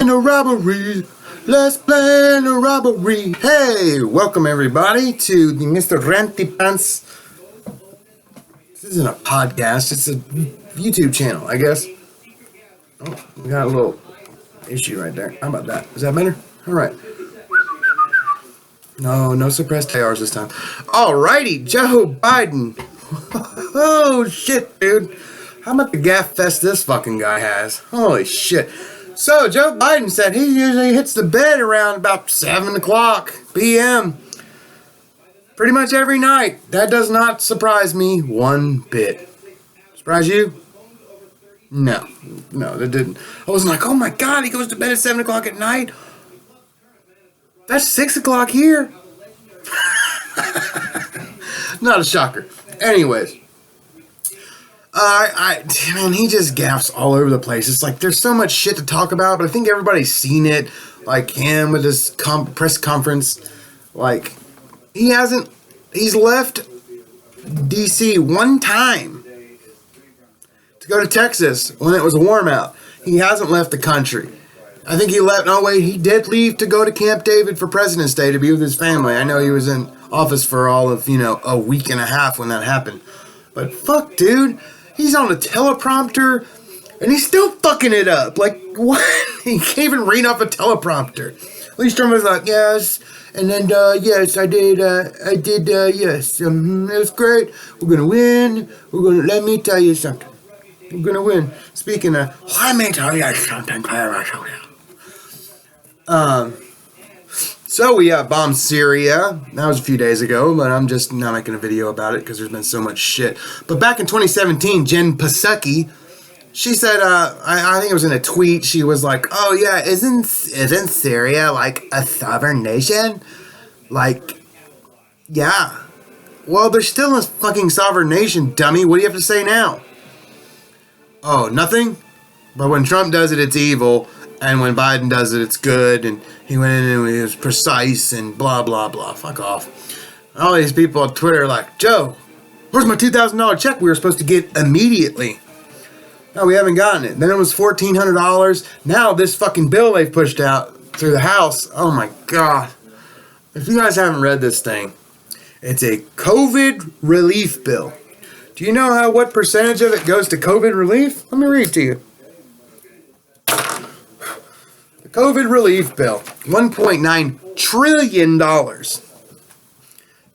A robbery. Let's plan a robbery. Hey, welcome everybody to the Mr. Ranty Pants. This isn't a podcast, it's a YouTube channel, I guess. Oh, we got a little issue right there. How about that? Is that better? Alright. No suppressed ARs this time. Alrighty, Joe Biden. Oh shit, dude. How about the GAFFES this fucking guy has? Holy shit. So, Joe Biden said he usually hits the bed around about 7 o'clock p.m. pretty much every night. That does not surprise me one bit. Surprise you? No, that didn't. I wasn't like, oh my god, he goes to bed at 7 o'clock at night? That's 6 o'clock here. Not a shocker. Anyways. Man, he just gaffes all over the place. It's like there's so much shit to talk about, but I think everybody's seen it. Like him with his press conference. Like, he's left D.C. one time to go to Texas when it was warm out. He hasn't left the country. I think he did leave to go to Camp David for President's Day to be with his family. I know he was in office for all of, a week and a half when that happened. But fuck, dude. He's on a teleprompter, and he's still fucking it up. Like, what? He can't even read off a teleprompter. Lee Strump was like, yes, and then, yes, I did, yes. It was great. We're gonna win. Let me tell you something. We're gonna win. Speaking of, let me tell you something, So we bombed Syria. That was a few days ago, but I'm just not making a video about it because there's been so much shit. But back in 2017, Jen Psaki, she said, I think it was in a tweet, she was like, oh yeah, isn't Syria like a sovereign nation? Like, yeah. Well, they're still a fucking sovereign nation, dummy. What do you have to say now? Oh, nothing? But when Trump does it, it's evil. And when Biden does it, it's good, and he went in and he was precise and blah, blah, blah. Fuck off. All these people on Twitter are like, Joe, where's my $2,000 check we were supposed to get immediately? No, we haven't gotten it. Then it was $1,400. Now this fucking bill they've pushed out through the House. Oh my God. If you guys haven't read this thing, it's a COVID relief bill. Do you know what percentage of it goes to COVID relief? Let me read it to you. COVID relief bill, $1.9 trillion.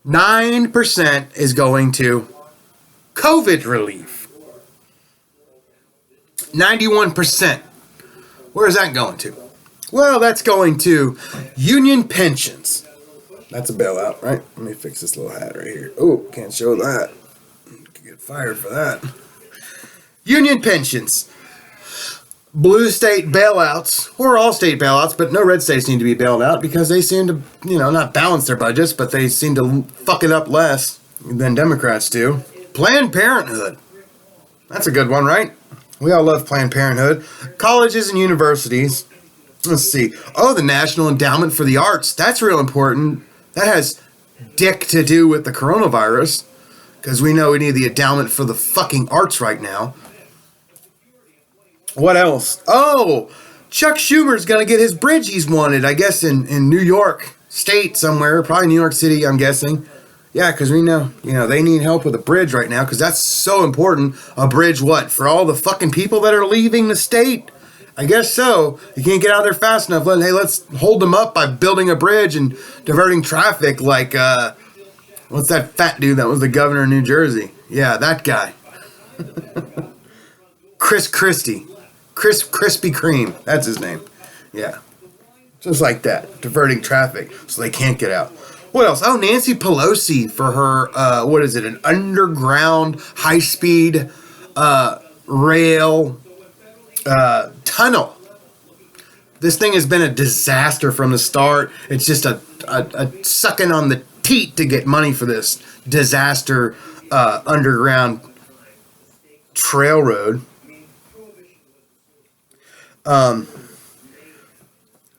9% is going to COVID relief. 91%. Where is that going to? Well, that's going to union pensions. That's a bailout, right? Let me fix this little hat right here. Oh, can't show that. Could get fired for that. Union pensions. Blue state bailouts, or all state bailouts, but no red states need to be bailed out because they seem to, not balance their budgets, but they seem to fuck it up less than Democrats do. Planned Parenthood. That's a good one, right? We all love Planned Parenthood. Colleges and universities. Let's see. Oh, the National Endowment for the Arts. That's real important. That has dick to do with the coronavirus because we know we need the endowment for the fucking arts right now. What else? Oh, Chuck Schumer's going to get his bridge he's wanted, I guess, in New York State somewhere. Probably New York City, I'm guessing. Yeah, because we know, they need help with a bridge right now because that's so important. A bridge what? For all the fucking people that are leaving the state? I guess so. You can't get out there fast enough. Hey, let's hold them up by building a bridge and diverting traffic like, what's that fat dude that was the governor of New Jersey? Yeah, that guy. Chris Christie. Krispy Kreme. That's his name. Yeah. Just like that. Diverting traffic so they can't get out. What else? Oh, Nancy Pelosi for her, an underground high-speed rail tunnel. This thing has been a disaster from the start. It's just a sucking on the teat to get money for this disaster underground trailroad.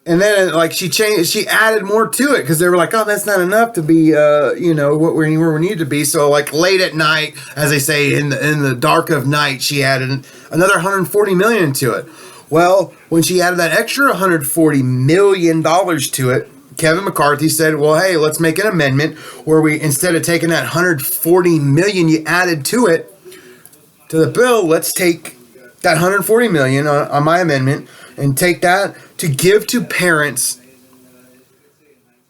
And then she added more to it because they were like, oh, that's not enough to be, where we need to be. So late at night, as they say, in the dark of night, she added another $140 million into it. Well, when she added that extra $140 million to it, Kevin McCarthy said, well, hey, let's make an amendment where we, instead of taking that $140 million you added to it, to the bill, let's take that $140 million on my amendment and take that to give to parents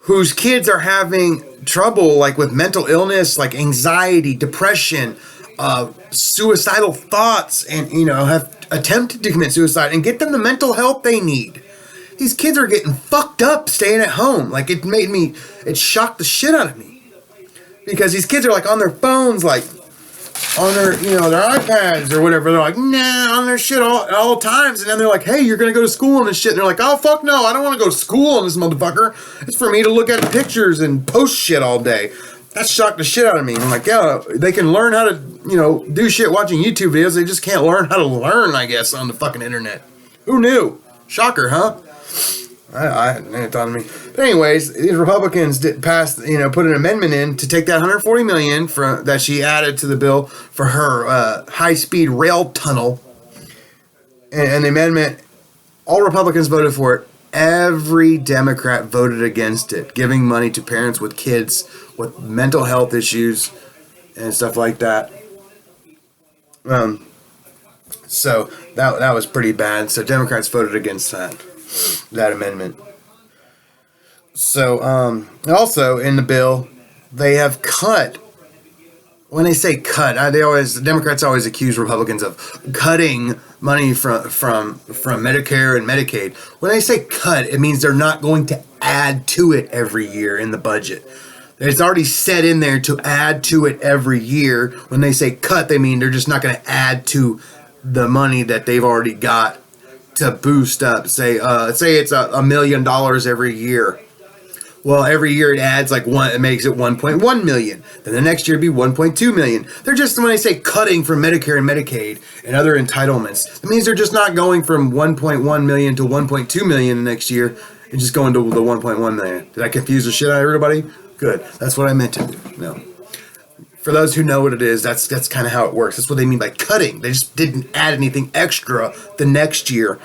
whose kids are having trouble, like with mental illness, like anxiety, depression, suicidal thoughts, and, you know, have attempted to commit suicide, and get them the mental help they need. These kids are getting fucked up staying at home. Like, it shocked the shit out of me. Because these kids are like on their phones, like on their, you know, their iPads or whatever. They're like, nah, on their shit all times. And then they're like, hey, you're going to go to school on this shit. And they're like, oh, fuck no, I don't want to go to school on this motherfucker. It's for me to look at pictures and post shit all day. That shocked the shit out of me. I'm like, yeah, they can learn how to, you know, do shit watching YouTube videos. They just can't learn how to learn, I guess, on the fucking internet. Who knew? Shocker, huh? I thought of me. But anyways, these Republicans put an amendment in to take that $140 million that she added to the bill for her high-speed rail tunnel. And the amendment, all Republicans voted for it. Every Democrat voted against it, giving money to parents with kids with mental health issues and stuff like that. So that was pretty bad. So Democrats voted against that amendment. So also in the bill, they have cut. When they say cut, Democrats always accuse Republicans of cutting money from Medicare and Medicaid. When they say cut, it means they're not going to add to it every year in the budget. It's already set in there to add to it every year. When they say cut, they mean they're just not going to add to the money that they've already got to boost up. Say it's $1 million every year. Well, every year it adds it makes it 1.1 million. Then the next year it'd be 1.2 million. They're just, when they say cutting from Medicare and Medicaid and other entitlements, that means they're just not going from 1.1 million to 1.2 million the next year and just going to the 1.1 million. Did I confuse the shit out of everybody? Good. That's what I meant to do. No. For those who know what it is, that's kind of how it works. That's what they mean by cutting. They just didn't add anything extra the next year,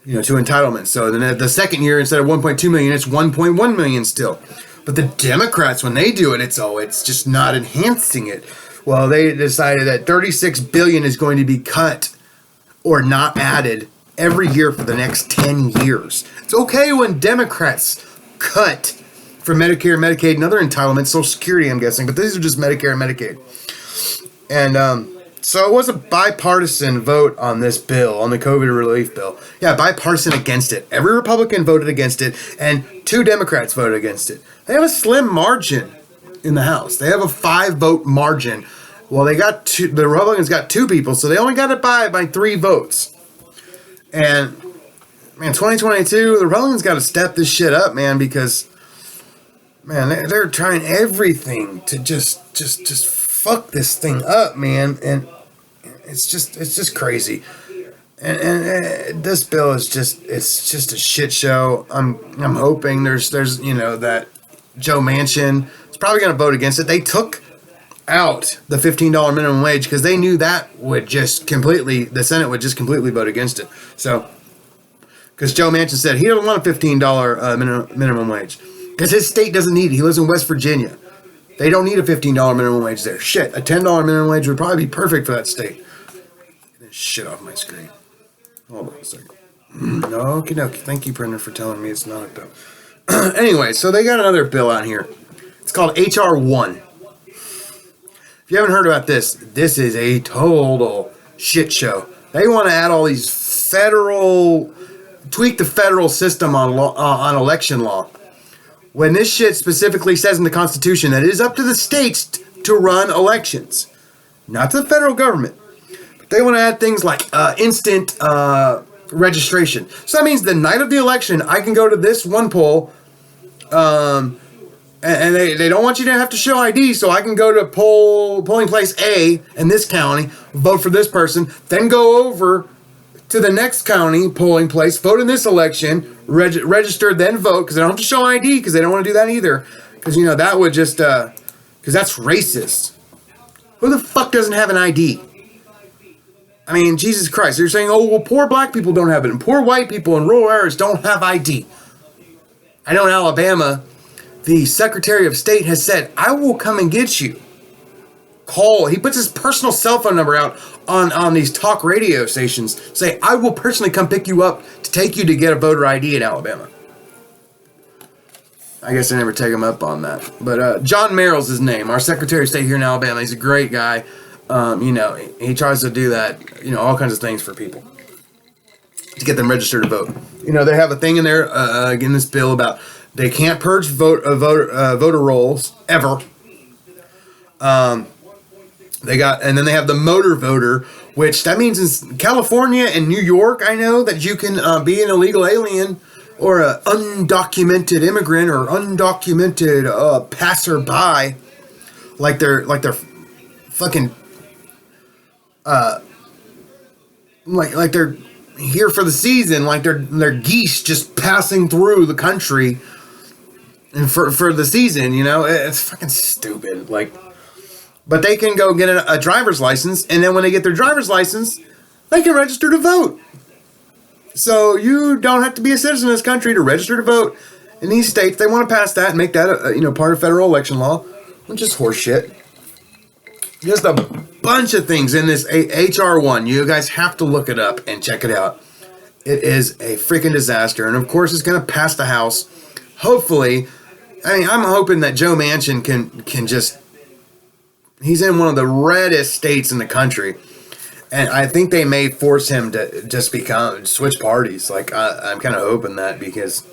you know, to entitlements. So then the second year, instead of 1.2 million, it's 1.1 million still. But the Democrats, when they do it, it's just not enhancing it. Well, they decided that $36 billion is going to be cut or not added every year for the next 10 years. It's okay when Democrats cut for Medicare, Medicaid, and other entitlements, Social Security, I'm guessing, but these are just Medicare and Medicaid. And so it was a bipartisan vote on this bill, on the COVID relief bill. Yeah, bipartisan against it. Every Republican voted against it, and 2 Democrats voted against it. They have a slim margin in the House. They have a 5-vote margin. Well, the Republicans got 2 people, so they only got it by 3 votes. And, man, 2022, the Republicans got to step this shit up, man, because, man, they're trying everything to just fuck this thing up, man, and it's just crazy. And this bill is just a shit show. I'm hoping there's that Joe Manchin is probably going to vote against it. They took out the $15 minimum wage because they knew that would the Senate would just completely vote against it. So, because Joe Manchin said he doesn't want a $15 minimum wage because his state doesn't need it. He lives in West Virginia. They don't need a $15 minimum wage there. Shit, a $10 minimum wage would probably be perfect for that state. Get this shit off my screen. Hold on a second. Okie dokie. Thank you, printer, for telling me it's not a bill. Anyway, so they got another bill out here. It's called H.R. 1. If you haven't heard about this is a total shit show. They want to add all these tweak the federal system on election law. When this shit specifically says in the Constitution that it is up to the states to run elections, not to the federal government. But they want to add things like instant registration. So that means the night of the election, I can go to this one poll, and they don't want you to have to show ID, so I can go to polling place A in this county, vote for this person, then go over to the next county polling place, vote in this election, register, then vote, because they don't have to show ID, because they don't want to do that either. Because, that would just, because that's racist. Who the fuck doesn't have an ID? I mean, Jesus Christ. They're saying, oh, well, poor black people don't have it, and poor white people in rural areas don't have ID. I know in Alabama, the Secretary of State has said, I will come and get you. Call. He puts his personal cell phone number out on these talk radio stations. Say, I will personally come pick you up to take you to get a voter ID in Alabama. I guess I never take him up on that. But John Merrill's his name. Our Secretary of State here in Alabama. He's a great guy. He tries to do that, all kinds of things for people to get them registered to vote. They have a thing in there, in this bill about they can't purge voter rolls ever. And then they have the motor voter, which that means in California and New York, I know that you can be an illegal alien or an undocumented immigrant or undocumented passerby, like they're fucking like they're here for the season, like they're geese just passing through the country and for the season. It's fucking stupid. But they can go get a driver's license, and then when they get their driver's license, they can register to vote. So you don't have to be a citizen of this country to register to vote in these states. They want to pass that and make that part of federal election law, which is horseshit. Just a bunch of things in this HR 1. You guys have to look it up and check it out. It is a freaking disaster, and of course, it's going to pass the House. Hopefully, I'm hoping that Joe Manchin can just. He's in one of the reddest states in the country. And I think they may force him to just switch parties. I'm kind of hoping that because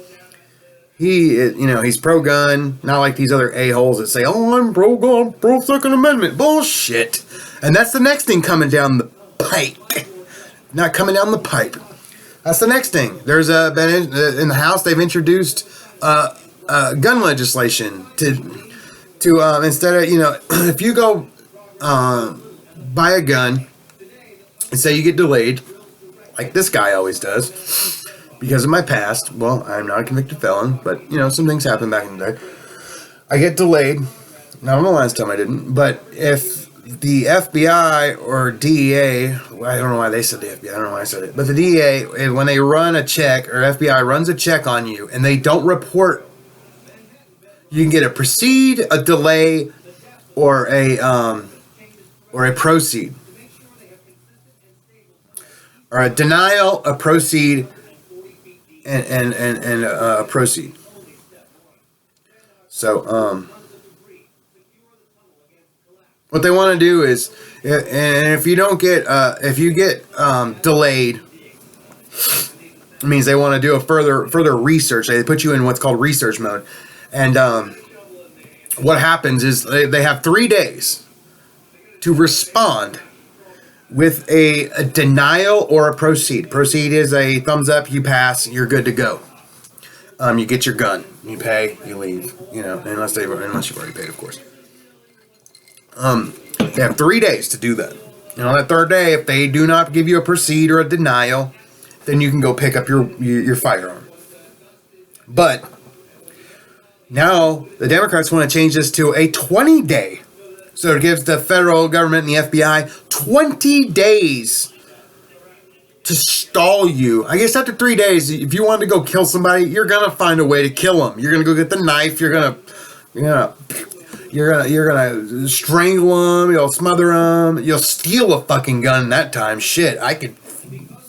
he's pro-gun, not like these other a-holes that say, oh, I'm pro-gun, pro-Second Amendment. Bullshit. And that's the next thing coming down the pike. Not coming down the pipe. That's the next thing. There's been in the House, they've introduced gun legislation to instead of, if you go buy a gun and say you get delayed, like this guy always does, because of my past. Well, I'm not a convicted felon, but, some things happen back in the day. I get delayed. Not on the last time I didn't, but if the FBI or DEA, I don't know why they said the FBI, I don't know why I said it, but the DEA, when they run a check, or FBI runs a check on you, and they don't report, you can get a proceed, a delay, or a proceed. Or a denial, a proceed, and a proceed. So, what they want to do is, and if you don't get, if you get delayed, it means they want to do a further research. They put you in what's called research mode. And what happens is they have 3 days to respond with a denial or a proceed. Proceed is a thumbs up, you pass, you're good to go. You get your gun, you pay, you leave. Unless you've already paid, of course. They have 3 days to do that. And on that third day, if they do not give you a proceed or a denial, then you can go pick up your firearm. But now, the Democrats want to change this to a 20-day. So it gives the federal government and the FBI 20 days to stall you. I guess after 3 days, if you want to go kill somebody, you're going to find a way to kill them. You're going to go get the knife. You're going to strangle them. You'll smother them. You'll steal a fucking gun that time. Shit, I'm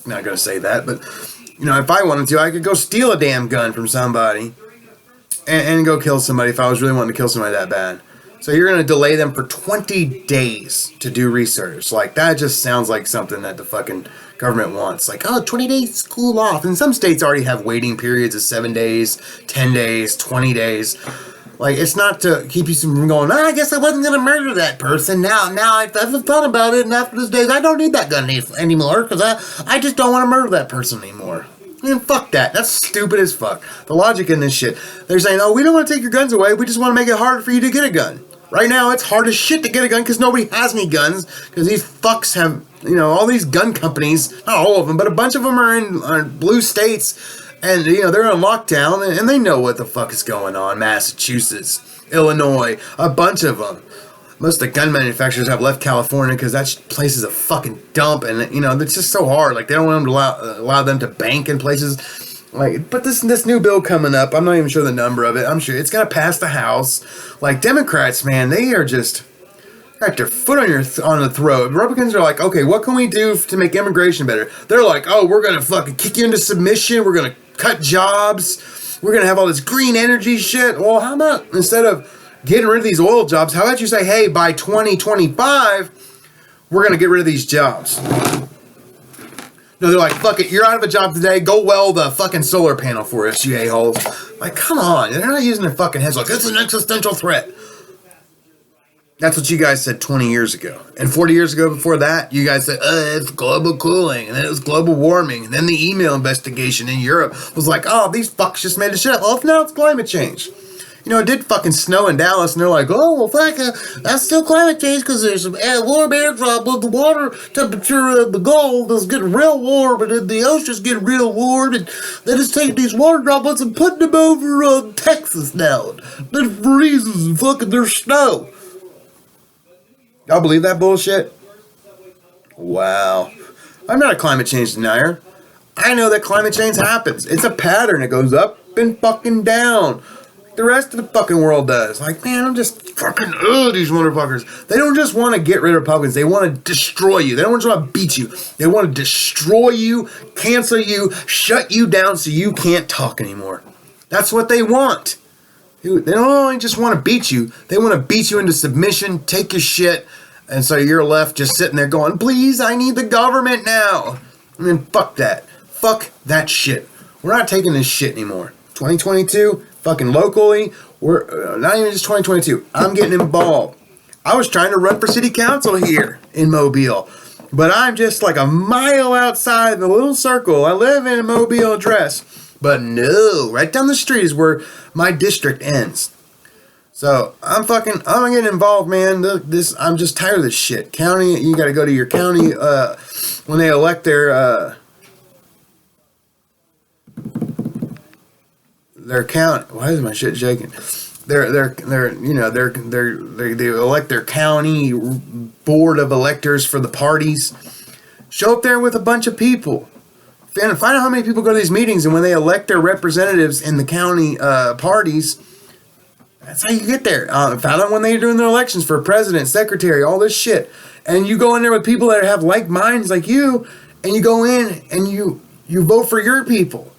not going to say that, but, if I wanted to, I could go steal a damn gun from somebody. And go kill somebody if I was really wanting to kill somebody that bad. So you're going to delay them for 20 days to do research. That just sounds like something that the fucking government wants. 20 days, cool off. And some states already have waiting periods of 7 days, 10 days, 20 days. It's not to keep you from going, I guess I wasn't going to murder that person. Now I've thought about it, and after this days, I don't need that gun anymore because I just don't want to murder that person anymore. Man, fuck that. That's stupid as fuck. The logic in this shit. They're saying, oh, we don't want to take your guns away. We just want to make it harder for you to get a gun. Right now, it's hard as shit to get a gun because nobody has any guns. Because these fucks have, all these gun companies, not all of them, but a bunch of them are in blue states. And, they're in lockdown and they know what the fuck is going on. Massachusetts, Illinois, a bunch of them. most of the gun manufacturers have left California because that place is a fucking dump, and you know it's just so hard. Like they don't want them to allow them to bank in places. Like, but this new bill coming up, I'm not even sure the number of it. I'm sure it's gonna pass the House. Like Democrats, man, they are just got their foot on the throat. Republicans are like, okay, what can we do to make immigration better? They're like, oh, we're gonna fucking kick you into submission. We're gonna cut jobs. We're gonna have all this green energy shit. Well, how about instead of getting rid of these oil jobs, how about you say, hey, by 2025, we're gonna get rid of these jobs. No, they're like, fuck it, you're out of a job today, go weld a fucking solar panel for us, you a-holes. Like, come on, they're not using their fucking heads like, it's an existential threat. That's what you guys said 20 years ago. And 40 years ago before that, you guys said, it's global cooling, and then it was global warming, and then the email investigation in Europe was like, oh, these fucks just made a shit up. Well, now it's climate change. You know, it did fucking snow in Dallas, and they're like, oh, well, fuck, that's still climate change because there's some warm air drop with the water temperature of the Gulf is getting real warm, and then the ocean's getting real warm, and they're just taking these water droplets and putting them over on Texas now. Then it freezes and fucking there's snow. Y'all believe that bullshit? Wow. I'm not a climate change denier. I know that climate change happens. It's a pattern. It goes up and fucking down. The rest of the fucking world does. Like, man, I'm just fucking, these motherfuckers. They don't just want to get rid of Republicans. They want to destroy you. They don't just want to beat you. They want to destroy you, cancel you, shut you down so you can't talk anymore. That's what they want. They don't only just want to beat you. They want to beat you into submission, take your shit, and so you're left just sitting there going, please, I need the government now. I mean, fuck that. Fuck that shit. We're not taking this shit anymore. 2022, fucking locally, we're not even just 2022. I'm getting involved. I was trying to run for city council here in Mobile, but I'm just like a mile outside the little circle. I live in a Mobile address, but no, right down the street is where my district ends. So I'm getting involved, man. I'm just tired of this shit. County, you got to go to your county when they elect their county. Why is my shit shaking? They elect their county board of electors for the parties. Show up there with a bunch of people. Find out how many people go to these meetings, and when they elect their representatives in the county parties, that's how you get there. Found out when they're doing their elections for president, secretary, all this shit. And you go in there with people that have like minds like you, and you go in and you vote for your people.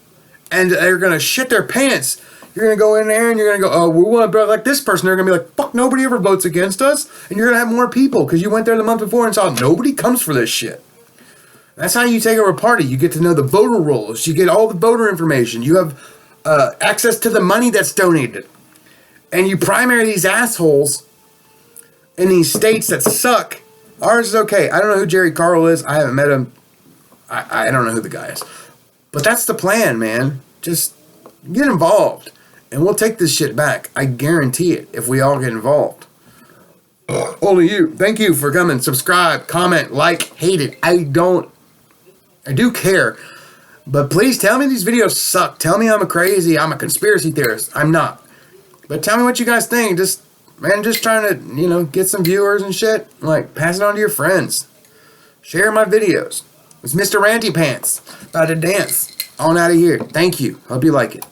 And they're going to shit their pants. You're going to go in there and you're going to go, oh, we want to vote like this person. They're going to be like, fuck, nobody ever votes against us. And you're going to have more people because you went there the month before and saw nobody comes for this shit. That's how you take over a party. You get to know the voter rolls. You get all the voter information. You have access to the money that's donated. And you primary these assholes in these states that suck. Ours is okay. I don't know who Jerry Carl is. I haven't met him. I don't know who the guy is. But that's the plan, man. Just get involved. And we'll take this shit back. I guarantee it if we all get involved. Only you. Thank you for coming. Subscribe, comment, like, hate it. I do care. But please tell me these videos suck. Tell me I'm a conspiracy theorist. I'm not. But tell me what you guys think. Just trying to, get some viewers and shit. Like, pass it on to your friends. Share my videos. It's Mr. Ranty Pants. About to dance. On out of here. Thank you. Hope you like it.